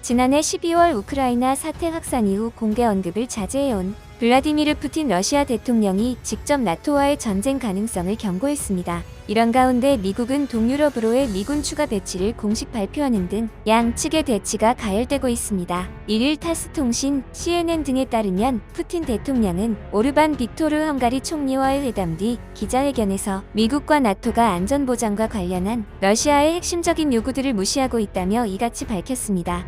지난해 12월 우크라이나 사태 확산 이후 공개 언급을 자제해온 블라디미르 푸틴 러시아 대통령이 직접 나토와의 전쟁 가능성을 경고했습니다. 이런 가운데 미국은 동유럽으로의 미군 추가 배치를 공식 발표하는 등 양측의 대치가 가열되고 있습니다. 1일 타스 통신, CNN 등에 따르면 푸틴 대통령은 오르반 빅토르 헝가리 총리와의 회담 뒤 기자회견에서 미국과 나토가 안전보장과 관련한 러시아의 핵심적인 요구들을 무시하고 있다며 이같이 밝혔습니다.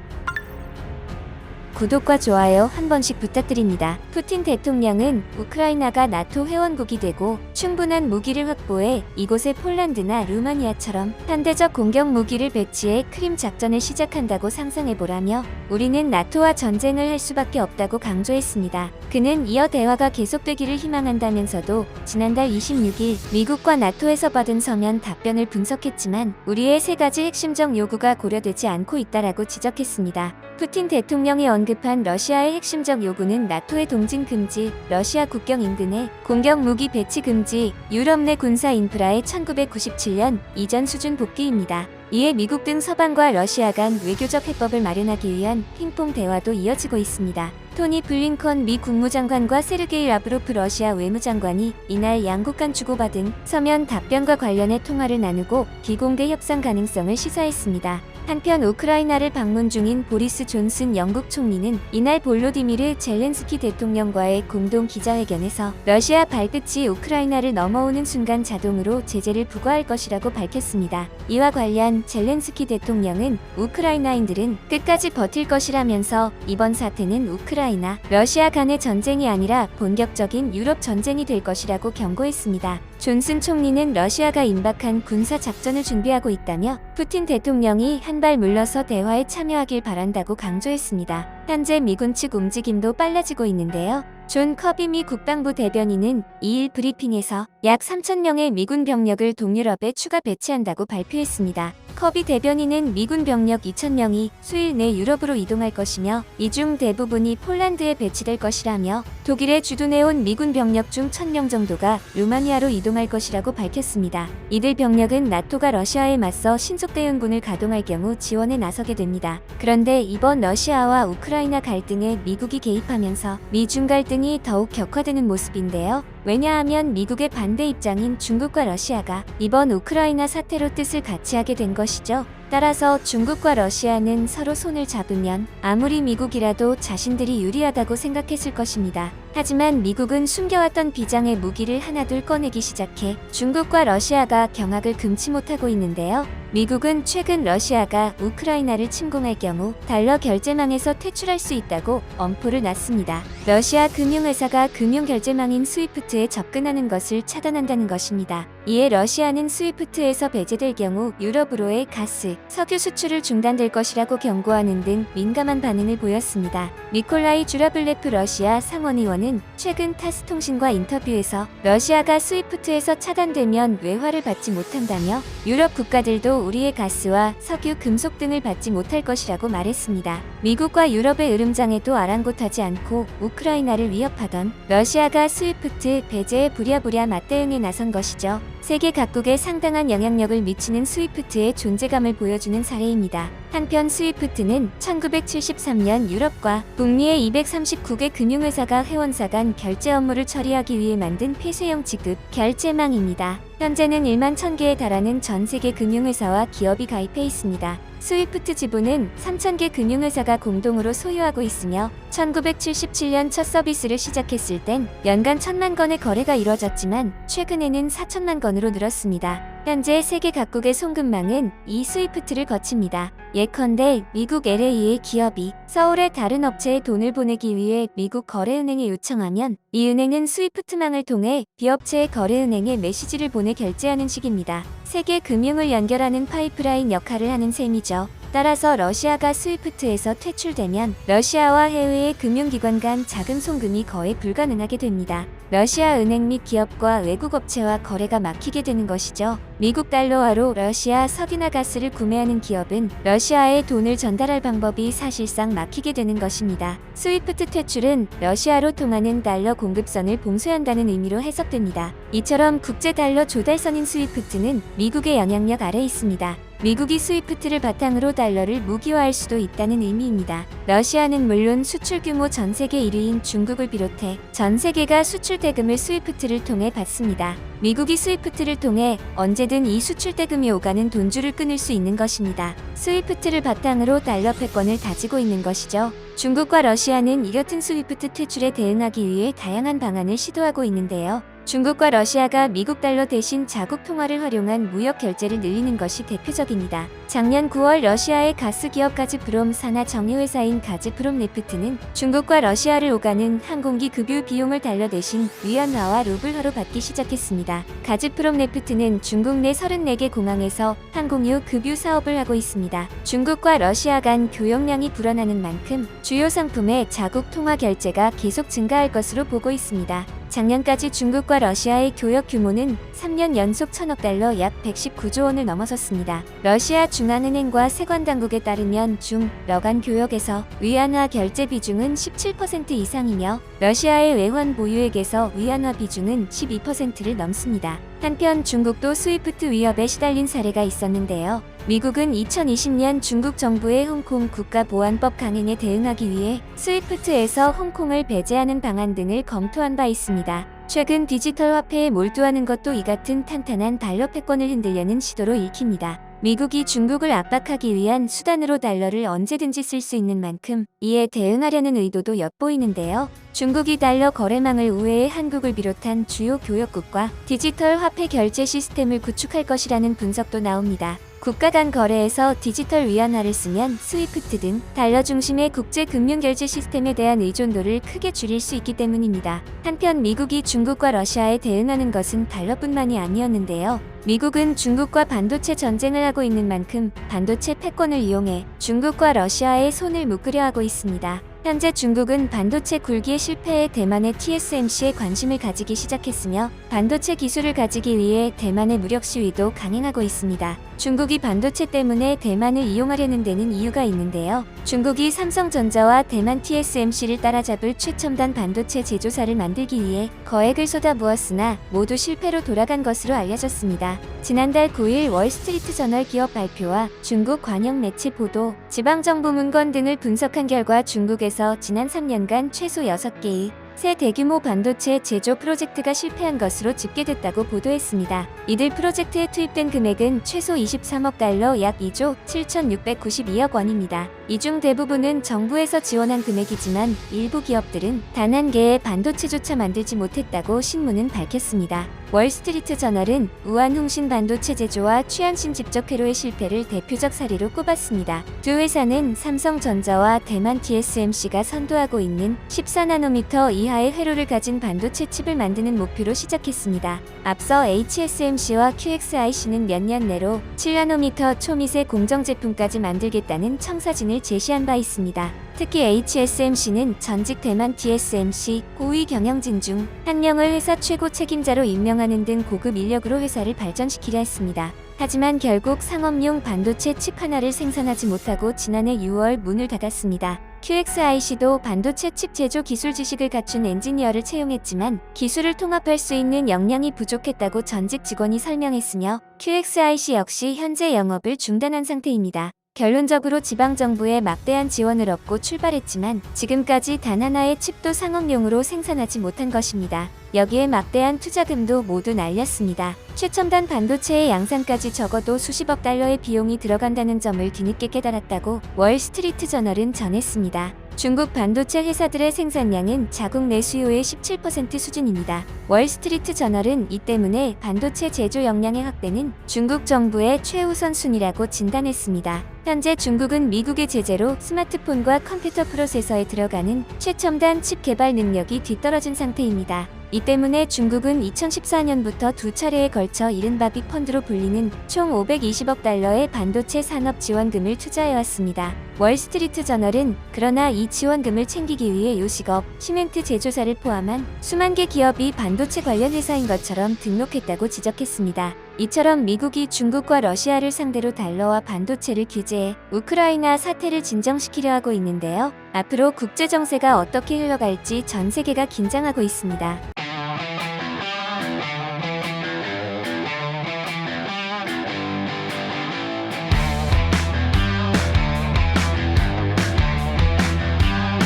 구독과 좋아요 한 번씩 부탁드립니다. 푸틴 대통령은 우크라이나가 나토 회원국이 되고 충분한 무기를 확보해 이곳에 폴란드나 루마니아처럼 현대적 공격 무기를 배치해 크림 작전을 시작한다고 상상해보라며 우리는 나토와 전쟁을 할 수밖에 없다고 강조했습니다. 그는 이어 대화가 계속되기를 희망한다면서도 지난달 26일 미국과 나토에서 받은 서면 답변을 분석했지만 우리의 세 가지 핵심적 요구가 고려되지 않고 있다라고 지적했습니다. 푸틴 대통령이 언급한 러시아의 핵심적 요구는 나토의 동진 금지, 러시아 국경 인근에 공격 무기 배치 금지, 유럽 내 군사 인프라의 1997년 이전 수준 복귀입니다. 이에 미국 등 서방과 러시아 간 외교적 해법을 마련하기 위한 핑퐁 대화도 이어지고 있습니다. 토니 블링컨 미 국무장관과 세르게이 라브로프 러시아 외무장관이 이날 양국 간 주고받은 서면 답변과 관련해 통화를 나누고 비공개 협상 가능성을 시사했습니다. 한편 우크라이나를 방문 중인 보리스 존슨 영국 총리는 이날 볼로디미르 젤렌스키 대통령과의 공동 기자회견에서 러시아 발끝이 우크라이나를 넘어오는 순간 자동으로 제재를 부과할 것이라고 밝혔습니다. 이와 관련 젤렌스키 대통령은 우크라이나인들은 끝까지 버틸 것이라면서 이번 사태는 우크라이나, 러시아 간의 전쟁이 아니라 본격적인 유럽 전쟁이 될 것이라고 경고했습니다. 존슨 총리는 러시아가 임박한 군사 작전을 준비하고 있다며 푸틴 대통령이 한 발 물러서 대화에 참여하길 바란다고 강조했습니다. 현재 미군 측 움직임도 빨라지고 있는데요. 존 커비 미 국방부 대변인은 2일 브리핑에서 약 3,000명의 미군 병력을 동유럽에 추가 배치한다고 발표했습니다. 커비 대변인은 미군 병력 2,000명이 수일 내 유럽으로 이동할 것이며 이 중 대부분이 폴란드에 배치될 것이라며 독일에 주둔해온 미군 병력 중 1,000명 정도가 루마니아로 이동할 것이라고 밝혔습니다. 이들 병력은 나토가 러시아에 맞서 신속대응군을 가동할 경우 지원에 나서게 됩니다. 그런데 이번 러시아와 우크라이나 갈등에 미국이 개입하면서 미중 갈등이 더욱 격화되는 모습인데요. 왜냐하면 미국의 반대 입장인 중국과 러시아가 이번 우크라이나 사태로 뜻을 같이 하게 된 것이죠. 따라서 중국과 러시아는 서로 손을 잡으면 아무리 미국이라도 자신들이 유리하다고 생각했을 것입니다. 하지만 미국은 숨겨왔던 비장의 무기를 하나둘 꺼내기 시작해 중국과 러시아가 경악을 금치 못하고 있는데요. 미국은 최근 러시아가 우크라이나를 침공할 경우 달러 결제망에서 퇴출할 수 있다고 엄포를 놨습니다. 러시아 금융회사가 금융결제망인 스위프트에 접근하는 것을 차단한다는 것입니다. 이에 러시아는 스위프트에서 배제될 경우 유럽으로의 가스, 석유 수출을 중단될 것이라고 경고하는 등 민감한 반응을 보였습니다. 미콜라이 주라블레프 러시아 상원의원은 최근 타스 통신과 인터뷰에서 러시아가 스위프트에서 차단되면 외화를 받지 못한다며 유럽 국가들도 우리의 가스와 석유, 금속 등을 받지 못할 것이라고 말했습니다. 미국과 유럽의 으름장에도 아랑곳하지 않고 우크라이나를 위협하던 러시아가 스위프트 배제에 부랴부랴 맞대응에 나선 것이죠. 세계 각국에 상당한 영향력을 미치는 스위프트의 존재감을 보여주는 사례입니다. 한편 스위프트는 1973년 유럽과 북미의 239개 금융회사가 회원사 간 결제 업무를 처리하기 위해 만든 폐쇄형 지급 결제망입니다. 현재는 1만 1,000개에 달하는 전 세계 금융회사와 기업이 가입해 있습니다. 스위프트 지분은 3,000개 금융회사가 공동으로 소유하고 있으며 1977년 첫 서비스를 시작했을 땐 연간 1,000만 건의 거래가 이뤄졌지만 최근에는 4천만 건으로 늘었습니다. 현재 세계 각국의 송금망은 이 스위프트를 거칩니다. 예컨대 미국 LA의 기업이 서울의 다른 업체에 돈을 보내기 위해 미국 거래은행에 요청하면 이 은행은 스위프트망을 통해 비업체의 거래은행에 메시지를 보내 결제하는 식입니다. 세계 금융을 연결하는 파이프라인 역할을 하는 셈이죠. 따라서 러시아가 스위프트에서 퇴출되면 러시아와 해외의 금융기관 간 자금 송금이 거의 불가능하게 됩니다. 러시아 은행 및 기업과 외국 업체와 거래가 막히게 되는 것이죠. 미국 달러화로 러시아 석유나 가스를 구매하는 기업은 러시아에 돈을 전달할 방법이 사실상 막히게 되는 것입니다. 스위프트 퇴출은 러시아로 통하는 달러 공급선을 봉쇄한다는 의미로 해석됩니다. 이처럼 국제 달러 조달선인 스위프트는 미국의 영향력 아래 있습니다. 미국이 스위프트를 바탕으로 달러를 무기화할 수도 있다는 의미입니다. 러시아는 물론 수출 규모 전 세계 1위인 중국을 비롯해 전 세계가 수출 대금을 스위프트를 통해 받습니다. 미국이 스위프트를 통해 언제든 이 수출 대금이 오가는 돈줄을 끊을 수 있는 것입니다. 스위프트를 바탕으로 달러 패권을 다지고 있는 것이죠. 중국과 러시아는 이 같은 스위프트 퇴출에 대응하기 위해 다양한 방안을 시도하고 있는데요. 중국과 러시아가 미국 달러 대신 자국 통화를 활용한 무역 결제를 늘리는 것이 대표적입니다. 작년 9월 러시아의 가스 기업 가즈프롬 산하 정유회사인 가즈프롬 네프트는 중국과 러시아를 오가는 항공기 급유 비용을 달러 대신 위안화와 루블화로 받기 시작했습니다. 가즈프롬 네프트는 중국 내 34개 공항에서 항공유 급유 사업을 하고 있습니다. 중국과 러시아 간 교역량이 불어나는 만큼 주요 상품의 자국 통화 결제가 계속 증가할 것으로 보고 있습니다. 작년까지 중국과 러시아의 교역 규모는 3년 연속 1000억 달러 약 119조 원을 넘어섰습니다. 러시아 중앙은행과 세관당국에 따르면 중, 러 간 교역에서 위안화 결제 비중은 17% 이상이며 러시아의 외환 보유액에서 위안화 비중은 12%를 넘습니다. 한편 중국도 스위프트 위협에 시달린 사례가 있었는데요. 미국은 2020년 중국 정부의 홍콩 국가보안법 강행에 대응하기 위해 스위프트에서 홍콩을 배제하는 방안 등을 검토한 바 있습니다. 최근 디지털 화폐에 몰두하는 것도 이 같은 탄탄한 달러 패권을 흔들려는 시도로 읽힙니다. 미국이 중국을 압박하기 위한 수단으로 달러를 언제든지 쓸 수 있는 만큼 이에 대응하려는 의도도 엿보이는데요. 중국이 달러 거래망을 우회해 한국을 비롯한 주요 교역국과 디지털 화폐 결제 시스템을 구축할 것이라는 분석도 나옵니다. 국가 간 거래에서 디지털 위안화를 쓰면 스위프트 등 달러 중심의 국제 금융 결제 시스템에 대한 의존도를 크게 줄일 수 있기 때문입니다. 한편 미국이 중국과 러시아에 대응하는 것은 달러뿐만이 아니었는데요. 미국은 중국과 반도체 전쟁을 하고 있는 만큼 반도체 패권을 이용해 중국과 러시아의 손을 묶으려 하고 있습니다. 현재 중국은 반도체 굴기의 실패에 대만의 TSMC에 관심을 가지기 시작했으며 반도체 기술을 가지기 위해 대만의 무력 시위도 강행하고 있습니다. 중국이 반도체 때문에 대만을 이용하려는 데는 이유가 있는데요. 중국이 삼성전자와 대만 TSMC를 따라잡을 최첨단 반도체 제조사를 만들기 위해 거액을 쏟아부었으나 모두 실패로 돌아간 것으로 알려졌습니다. 지난달 9일 월스트리트 저널 기업 발표와 중국 관영 매체 보도, 지방정부 문건 등을 분석한 결과 중국에서 지난 3년간 최소 6개의 새 대규모 반도체 제조 프로젝트가 실패한 것으로 집계됐다고 보도했습니다. 이들 프로젝트에 투입된 금액은 최소 23억 달러 약 2조 7,692억 원입니다. 이 중 대부분은 정부에서 지원한 금액이지만 일부 기업들은 단 한 개의 반도체조차 만들지 못했다고 신문은 밝혔습니다. 월스트리트 저널은 우한홍신 반도체 제조와 취안신 집적 회로의 실패를 대표적 사례로 꼽았습니다. 두 회사는 삼성전자와 대만 TSMC가 선도하고 있는 14나노미터 이하의 회로를 가진 반도체 칩을 만드는 목표로 시작했습니다. 앞서 HSMC와 QXIC는 몇 년 내로 7나노미터 초미세 공정 제품까지 만들겠다는 청사진을 제시한 바 있습니다. 특히 HSMC는 전직 대만 TSMC 고위 경영진 중 한 명을 회사 최고 책임자로 임명하는 등 고급 인력으로 회사를 발전시키려 했습니다. 하지만 결국 상업용 반도체 칩 하나를 생산하지 못하고 지난해 6월 문을 닫았습니다. QXIC도 반도체 칩 제조 기술 지식을 갖춘 엔지니어를 채용했지만 기술을 통합할 수 있는 역량이 부족했다고 전직 직원이 설명했으며 QXIC 역시 현재 영업을 중단한 상태입니다. 결론적으로 지방정부의 막대한 지원을 얻고 출발했지만 지금까지 단 하나의 칩도 상업용으로 생산하지 못한 것입니다. 여기에 막대한 투자금도 모두 날렸습니다. 최첨단 반도체의 양산까지 적어도 수십억 달러의 비용이 들어간다는 점을 뒤늦게 깨달았다고 월스트리트 저널은 전했습니다. 중국 반도체 회사들의 생산량은 자국 내 수요의 17% 수준입니다. 월스트리트 저널은 이 때문에 반도체 제조 역량의 확대는 중국 정부의 최우선 순위라고 진단했습니다. 현재 중국은 미국의 제재로 스마트폰과 컴퓨터 프로세서에 들어가는 최첨단 칩 개발 능력이 뒤떨어진 상태입니다. 이 때문에 중국은 2014년부터 두 차례에 걸쳐 이른바 빅펀드로 불리는 총 520억 달러의 반도체 산업 지원금을 투자해왔습니다. 월스트리트 저널은 그러나 이 지원금을 챙기기 위해 요식업, 시멘트 제조사를 포함한 수만 개 기업이 반도체 관련 회사인 것처럼 등록했다고 지적했습니다. 이처럼 미국이 중국과 러시아를 상대로 달러와 반도체를 규제해 우크라이나 사태를 진정시키려 하고 있는데요. 앞으로 국제 정세가 어떻게 흘러갈지 전 세계가 긴장하고 있습니다.